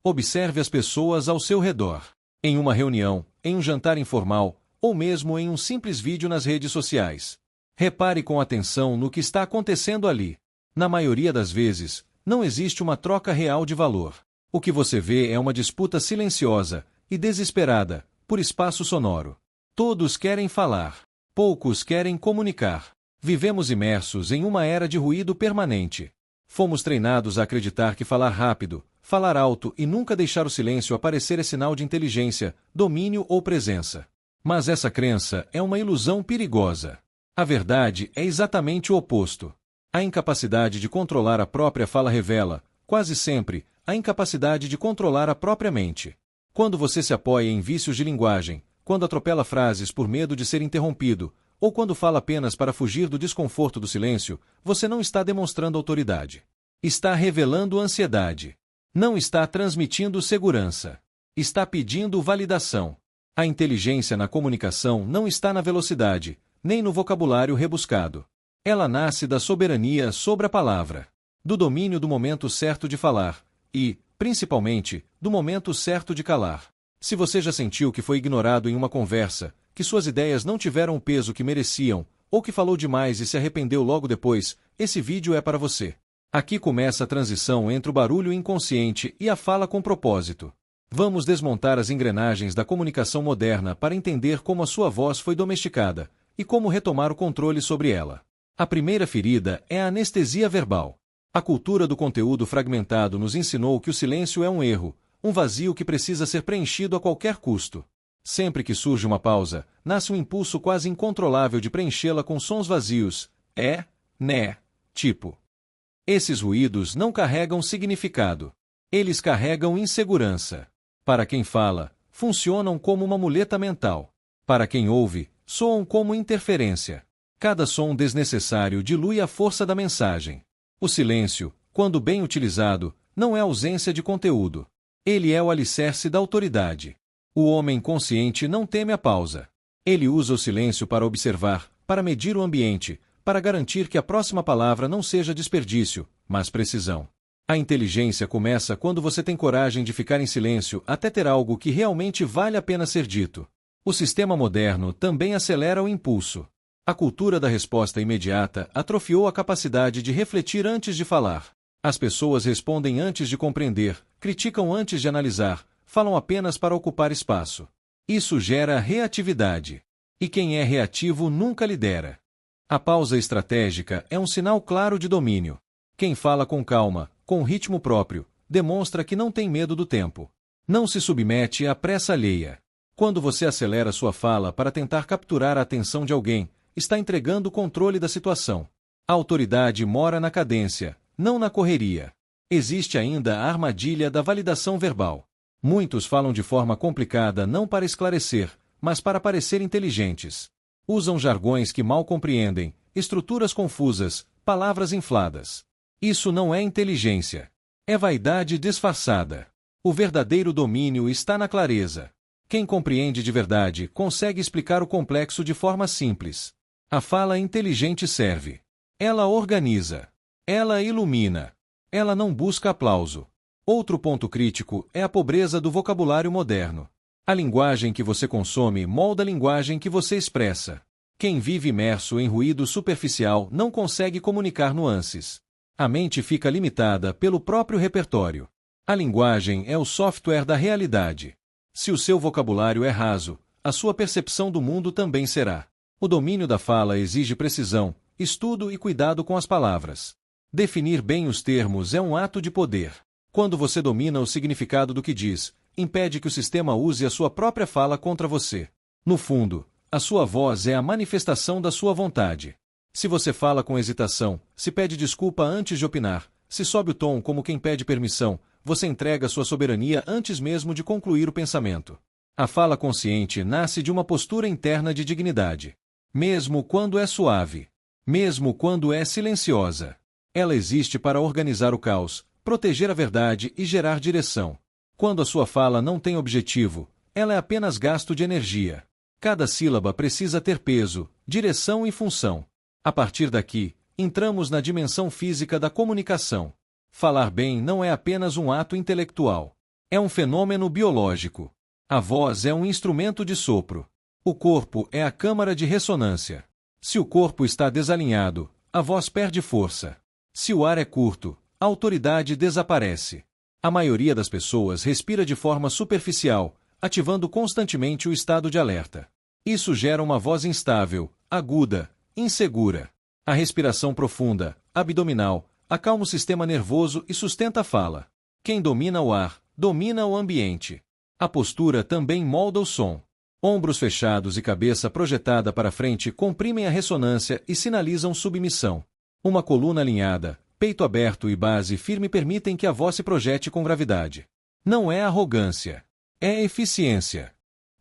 Observe as pessoas ao seu redor. Em uma reunião, em um jantar informal, ou mesmo em um simples vídeo nas redes sociais. Repare com atenção no que está acontecendo ali. Na maioria das vezes, não existe uma troca real de valor. O que você vê é uma disputa silenciosa e desesperada por espaço sonoro. Todos querem falar. Poucos querem comunicar. Vivemos imersos em uma era de ruído permanente. Fomos treinados a acreditar que falar rápido, falar alto e nunca deixar o silêncio aparecer é sinal de inteligência, domínio ou presença. Mas essa crença é uma ilusão perigosa. A verdade é exatamente o oposto. A incapacidade de controlar a própria fala revela, quase sempre, a incapacidade de controlar a própria mente. Quando você se apoia em vícios de linguagem, quando atropela frases por medo de ser interrompido, ou quando fala apenas para fugir do desconforto do silêncio, você não está demonstrando autoridade. Está revelando ansiedade. Não está transmitindo segurança. Está pedindo validação. A inteligência na comunicação não está na velocidade, nem no vocabulário rebuscado. Ela nasce da soberania sobre a palavra, do domínio do momento certo de falar e, principalmente, do momento certo de calar. Se você já sentiu que foi ignorado em uma conversa, que suas ideias não tiveram o peso que mereciam, ou que falou demais e se arrependeu logo depois, esse vídeo é para você. Aqui começa a transição entre o barulho inconsciente e a fala com propósito. Vamos desmontar as engrenagens da comunicação moderna para entender como a sua voz foi domesticada e como retomar o controle sobre ela. A primeira ferida é a anestesia verbal. A cultura do conteúdo fragmentado nos ensinou que o silêncio é um erro, um vazio que precisa ser preenchido a qualquer custo. Sempre que surge uma pausa, nasce um impulso quase incontrolável de preenchê-la com sons vazios, né, tipo. Esses ruídos não carregam significado. Eles carregam insegurança. Para quem fala, funcionam como uma muleta mental. Para quem ouve, soam como interferência. Cada som desnecessário dilui a força da mensagem. O silêncio, quando bem utilizado, não é ausência de conteúdo. Ele é o alicerce da autoridade. O homem consciente não teme a pausa. Ele usa o silêncio para observar, para medir o ambiente, para garantir que a próxima palavra não seja desperdício, mas precisão. A inteligência começa quando você tem coragem de ficar em silêncio até ter algo que realmente vale a pena ser dito. O sistema moderno também acelera o impulso. A cultura da resposta imediata atrofiou a capacidade de refletir antes de falar. As pessoas respondem antes de compreender, criticam antes de analisar, falam apenas para ocupar espaço. Isso gera reatividade. E quem é reativo nunca lidera. A pausa estratégica é um sinal claro de domínio. Quem fala com calma, com ritmo próprio, demonstra que não tem medo do tempo. Não se submete à pressa alheia. Quando você acelera sua fala para tentar capturar a atenção de alguém, está entregando o controle da situação. A autoridade mora na cadência, não na correria. Existe ainda a armadilha da validação verbal. Muitos falam de forma complicada não para esclarecer, mas para parecer inteligentes. Usam jargões que mal compreendem, estruturas confusas, palavras infladas. Isso não é inteligência. É vaidade disfarçada. O verdadeiro domínio está na clareza. Quem compreende de verdade consegue explicar o complexo de forma simples. A fala inteligente serve. Ela organiza. Ela ilumina. Ela não busca aplauso. Outro ponto crítico é a pobreza do vocabulário moderno. A linguagem que você consome molda a linguagem que você expressa. Quem vive imerso em ruído superficial não consegue comunicar nuances. A mente fica limitada pelo próprio repertório. A linguagem é o software da realidade. Se o seu vocabulário é raso, a sua percepção do mundo também será. O domínio da fala exige precisão, estudo e cuidado com as palavras. Definir bem os termos é um ato de poder. Quando você domina o significado do que diz, impede que o sistema use a sua própria fala contra você. No fundo, a sua voz é a manifestação da sua vontade. Se você fala com hesitação, se pede desculpa antes de opinar, se sobe o tom como quem pede permissão, você entrega sua soberania antes mesmo de concluir o pensamento. A fala consciente nasce de uma postura interna de dignidade. Mesmo quando é suave. Mesmo quando é silenciosa. Ela existe para organizar o caos, proteger a verdade e gerar direção. Quando a sua fala não tem objetivo, ela é apenas gasto de energia. Cada sílaba precisa ter peso, direção e função. A partir daqui, entramos na dimensão física da comunicação. Falar bem não é apenas um ato intelectual. É um fenômeno biológico. A voz é um instrumento de sopro. O corpo é a câmara de ressonância. Se o corpo está desalinhado, a voz perde força. Se o ar é curto, a autoridade desaparece. A maioria das pessoas respira de forma superficial, ativando constantemente o estado de alerta. Isso gera uma voz instável, aguda, insegura. A respiração profunda, abdominal, acalma o sistema nervoso e sustenta a fala. Quem domina o ar, domina o ambiente. A postura também molda o som. Ombros fechados e cabeça projetada para frente comprimem a ressonância e sinalizam submissão. Uma coluna alinhada, peito aberto e base firme permitem que a voz se projete com gravidade. Não é arrogância. É eficiência.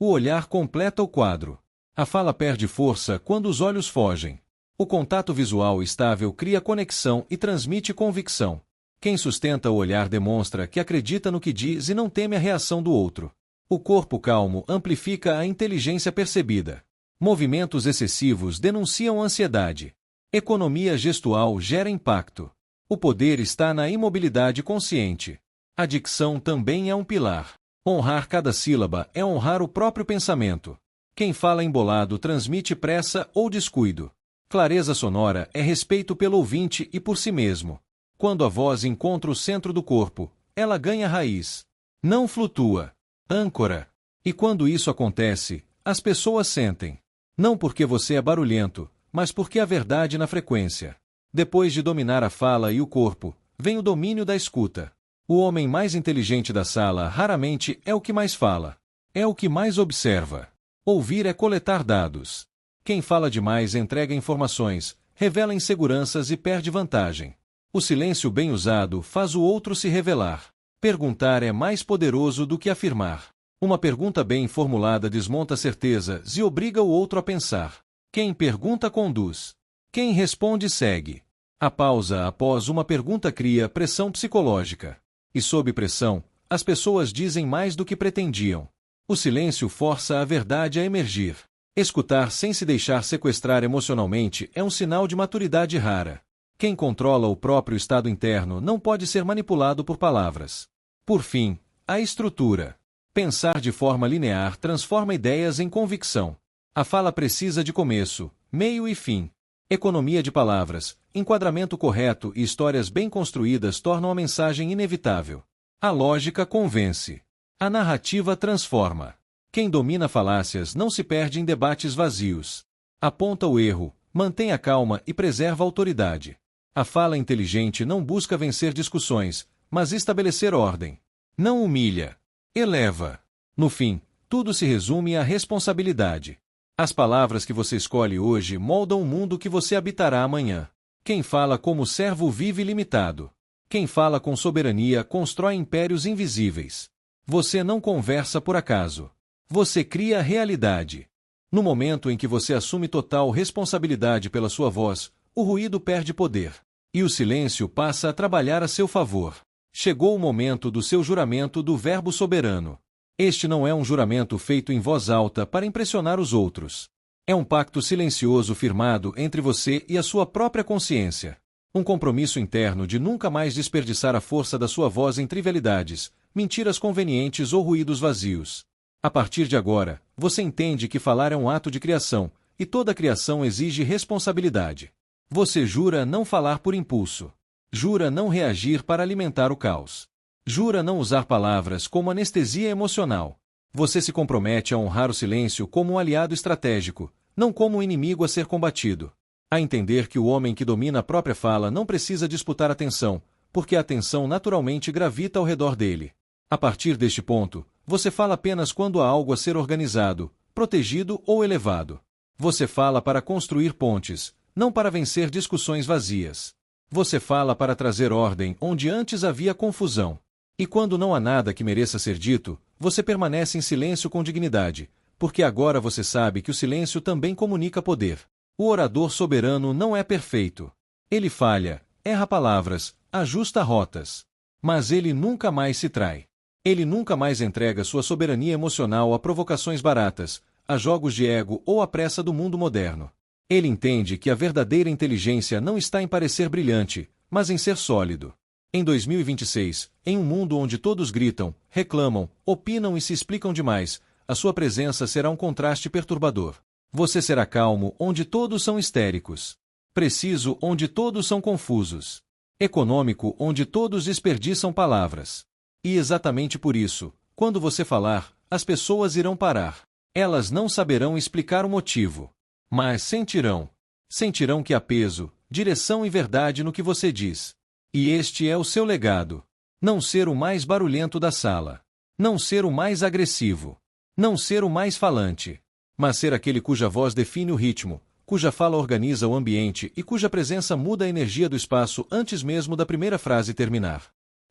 O olhar completa o quadro. A fala perde força quando os olhos fogem. O contato visual estável cria conexão e transmite convicção. Quem sustenta o olhar demonstra que acredita no que diz e não teme a reação do outro. O corpo calmo amplifica a inteligência percebida. Movimentos excessivos denunciam ansiedade. Economia gestual gera impacto. O poder está na imobilidade consciente. A dicção também é um pilar. Honrar cada sílaba é honrar o próprio pensamento. Quem fala embolado transmite pressa ou descuido. Clareza sonora é respeito pelo ouvinte e por si mesmo. Quando a voz encontra o centro do corpo, ela ganha raiz. Não flutua. Âncora. E quando isso acontece, as pessoas sentem. Não porque você é barulhento, mas porque há verdade na frequência. Depois de dominar a fala e o corpo, vem o domínio da escuta. O homem mais inteligente da sala raramente é o que mais fala. É o que mais observa. Ouvir é coletar dados. Quem fala demais entrega informações, revela inseguranças e perde vantagem. O silêncio bem usado faz o outro se revelar. Perguntar é mais poderoso do que afirmar. Uma pergunta bem formulada desmonta certezas e obriga o outro a pensar. Quem pergunta conduz. Quem responde segue. A pausa após uma pergunta cria pressão psicológica. E sob pressão, as pessoas dizem mais do que pretendiam. O silêncio força a verdade a emergir. Escutar sem se deixar sequestrar emocionalmente é um sinal de maturidade rara. Quem controla o próprio estado interno não pode ser manipulado por palavras. Por fim, a estrutura. Pensar de forma linear transforma ideias em convicção. A fala precisa de começo, meio e fim. Economia de palavras, enquadramento correto e histórias bem construídas tornam a mensagem inevitável. A lógica convence. A narrativa transforma. Quem domina falácias não se perde em debates vazios. Aponta o erro, mantém a calma e preserva a autoridade. A fala inteligente não busca vencer discussões, mas estabelecer ordem. Não humilha. Eleva. No fim, tudo se resume à responsabilidade. As palavras que você escolhe hoje moldam o mundo que você habitará amanhã. Quem fala como servo vive limitado. Quem fala com soberania constrói impérios invisíveis. Você não conversa por acaso. Você cria realidade. No momento em que você assume total responsabilidade pela sua voz, o ruído perde poder. E o silêncio passa a trabalhar a seu favor. Chegou o momento do seu juramento do Verbo soberano. Este não é um juramento feito em voz alta para impressionar os outros. É um pacto silencioso firmado entre você e a sua própria consciência. Um compromisso interno de nunca mais desperdiçar a força da sua voz em trivialidades, mentiras convenientes ou ruídos vazios. A partir de agora, você entende que falar é um ato de criação, e toda criação exige responsabilidade. Você jura não falar por impulso. Jura não reagir para alimentar o caos. Jura não usar palavras como anestesia emocional. Você se compromete a honrar o silêncio como um aliado estratégico, não como um inimigo a ser combatido. A entender que o homem que domina a própria fala não precisa disputar atenção, porque a atenção naturalmente gravita ao redor dele. A partir deste ponto, você fala apenas quando há algo a ser organizado, protegido ou elevado. Você fala para construir pontes, não para vencer discussões vazias. Você fala para trazer ordem onde antes havia confusão. E quando não há nada que mereça ser dito, você permanece em silêncio com dignidade, porque agora você sabe que o silêncio também comunica poder. O orador soberano não é perfeito. Ele falha, erra palavras, ajusta rotas. Mas ele nunca mais se trai. Ele nunca mais entrega sua soberania emocional a provocações baratas, a jogos de ego ou à pressa do mundo moderno. Ele entende que a verdadeira inteligência não está em parecer brilhante, mas em ser sólido. Em 2026, em um mundo onde todos gritam, reclamam, opinam e se explicam demais, a sua presença será um contraste perturbador. Você será calmo onde todos são histéricos. Preciso onde todos são confusos. Econômico onde todos desperdiçam palavras. E exatamente por isso, quando você falar, as pessoas irão parar. Elas não saberão explicar o motivo. Mas sentirão. Sentirão que há peso, direção e verdade no que você diz. E este é o seu legado. Não ser o mais barulhento da sala. Não ser o mais agressivo. Não ser o mais falante. Mas ser aquele cuja voz define o ritmo, cuja fala organiza o ambiente e cuja presença muda a energia do espaço antes mesmo da primeira frase terminar.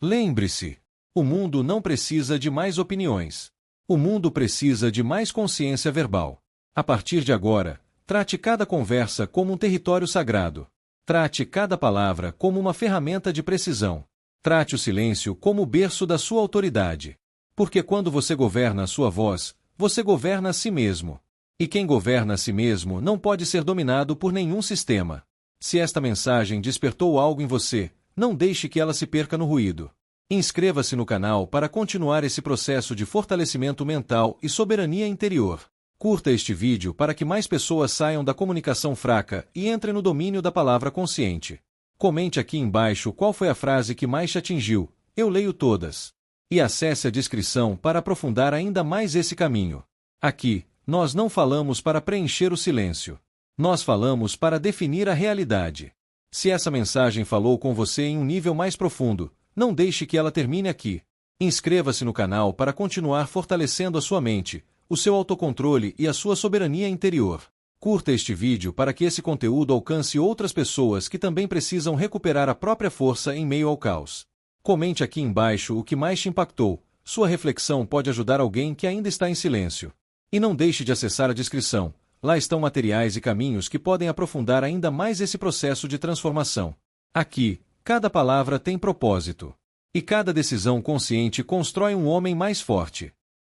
Lembre-se, o mundo não precisa de mais opiniões. O mundo precisa de mais consciência verbal. A partir de agora, trate cada conversa como um território sagrado. Trate cada palavra como uma ferramenta de precisão. Trate o silêncio como o berço da sua autoridade. Porque quando você governa a sua voz, você governa a si mesmo. E quem governa a si mesmo não pode ser dominado por nenhum sistema. Se esta mensagem despertou algo em você, não deixe que ela se perca no ruído. Inscreva-se no canal para continuar esse processo de fortalecimento mental e soberania interior. Curta este vídeo para que mais pessoas saiam da comunicação fraca e entrem no domínio da palavra consciente. Comente aqui embaixo qual foi a frase que mais te atingiu, eu leio todas. E acesse a descrição para aprofundar ainda mais esse caminho. Aqui, nós não falamos para preencher o silêncio. Nós falamos para definir a realidade. Se essa mensagem falou com você em um nível mais profundo, não deixe que ela termine aqui. Inscreva-se no canal para continuar fortalecendo a sua mente, o seu autocontrole e a sua soberania interior. Curta este vídeo para que esse conteúdo alcance outras pessoas que também precisam recuperar a própria força em meio ao caos. Comente aqui embaixo o que mais te impactou. Sua reflexão pode ajudar alguém que ainda está em silêncio. E não deixe de acessar a descrição. Lá estão materiais e caminhos que podem aprofundar ainda mais esse processo de transformação. Aqui, cada palavra tem propósito. E cada decisão consciente constrói um homem mais forte.